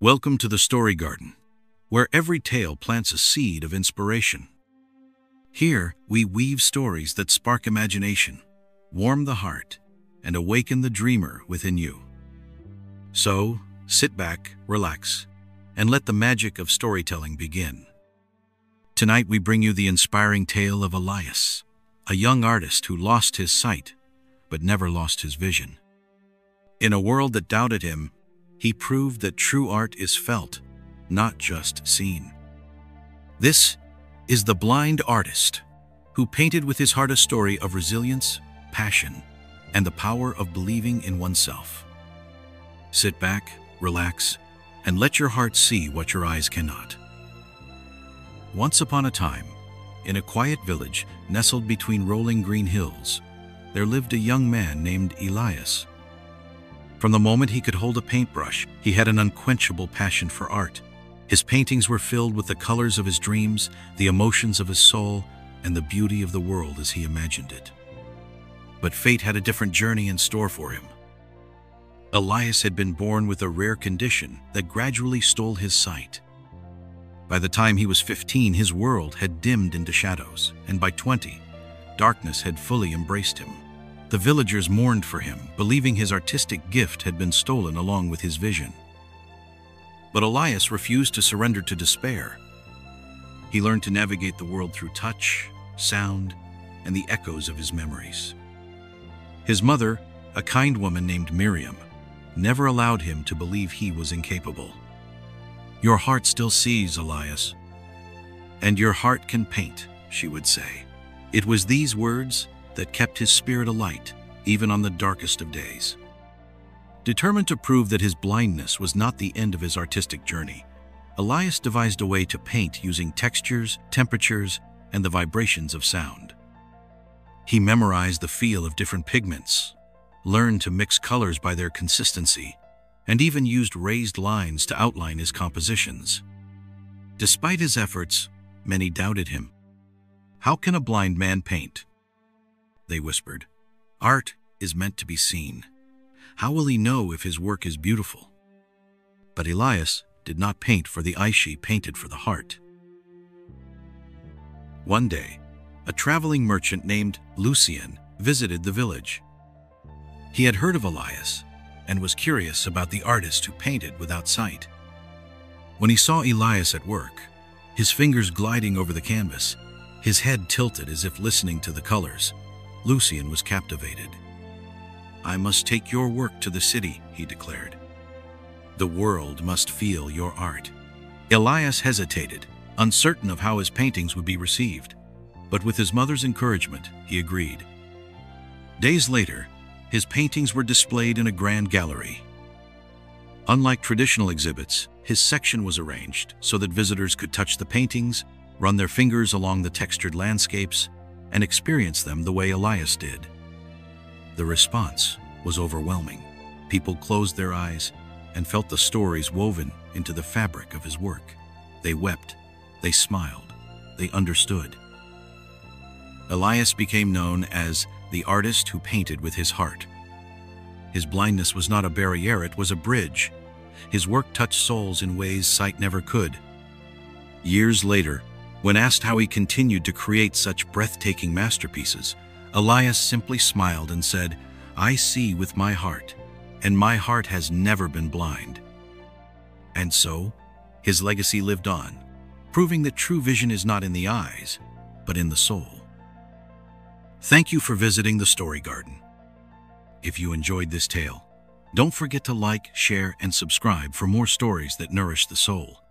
Welcome to the Story Garden, where every tale plants a seed of inspiration. Here, we weave stories that spark imagination, warm the heart, and awaken the dreamer within you. So, sit back, relax, and let the magic of storytelling begin. Tonight we bring you the inspiring tale of Elias, a young artist who lost his sight, but never lost his vision. In a world that doubted him, he proved that true art is felt, not just seen. This is the blind artist who painted with his heart a story of resilience, passion, and the power of believing in oneself. Sit back, relax, and let your heart see what your eyes cannot. Once upon a time, in a quiet village nestled between rolling green hills, there lived a young man named Elias. From the moment he could hold a paintbrush, he had an unquenchable passion for art. His paintings were filled with the colors of his dreams, the emotions of his soul, and the beauty of the world as he imagined it. But fate had a different journey in store for him. Elias had been born with a rare condition that gradually stole his sight. By the time he was 15, his world had dimmed into shadows, and by 20, darkness had fully embraced him. The villagers mourned for him, believing his artistic gift had been stolen along with his vision. But Elias refused to surrender to despair. He learned to navigate the world through touch, sound, and the echoes of his memories. His mother, a kind woman named Miriam, never allowed him to believe he was incapable. "Your heart still sees, Elias, and your heart can paint," she would say. It was these words that kept his spirit alight, even on the darkest of days. Determined to prove that his blindness was not the end of his artistic journey, Elias devised a way to paint using textures, temperatures, and the vibrations of sound. He memorized the feel of different pigments, learned to mix colors by their consistency, and even used raised lines to outline his compositions. Despite his efforts, many doubted him. "How can a blind man paint?" they whispered. "Art is meant to be seen. How will he know if his work is beautiful?" But Elias did not paint for the eye, she painted for the heart. One day, a traveling merchant named Lucien visited the village. He had heard of Elias and was curious about the artist who painted without sight. When he saw Elias at work, his fingers gliding over the canvas, his head tilted as if listening to the colors, Lucien was captivated. "I must take your work to the city," he declared. "The world must feel your art." Elias hesitated, uncertain of how his paintings would be received, but with his mother's encouragement, he agreed. Days later, his paintings were displayed in a grand gallery. Unlike traditional exhibits, his section was arranged so that visitors could touch the paintings, run their fingers along the textured landscapes, and experience them the way Elias did. The response was overwhelming. People closed their eyes and felt the stories woven into the fabric of his work. They wept, they smiled, they understood. Elias became known as the artist who painted with his heart. His blindness was not a barrier, it was a bridge. His work touched souls in ways sight never could. Years later, when asked how he continued to create such breathtaking masterpieces, Elias simply smiled and said, "I see with my heart, and my heart has never been blind." And so, his legacy lived on, proving that true vision is not in the eyes, but in the soul. Thank you for visiting the Story Garden. If you enjoyed this tale, don't forget to like, share, and subscribe for more stories that nourish the soul.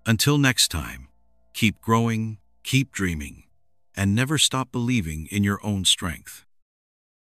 Until next time, keep growing, keep dreaming, and never stop believing in your own strength.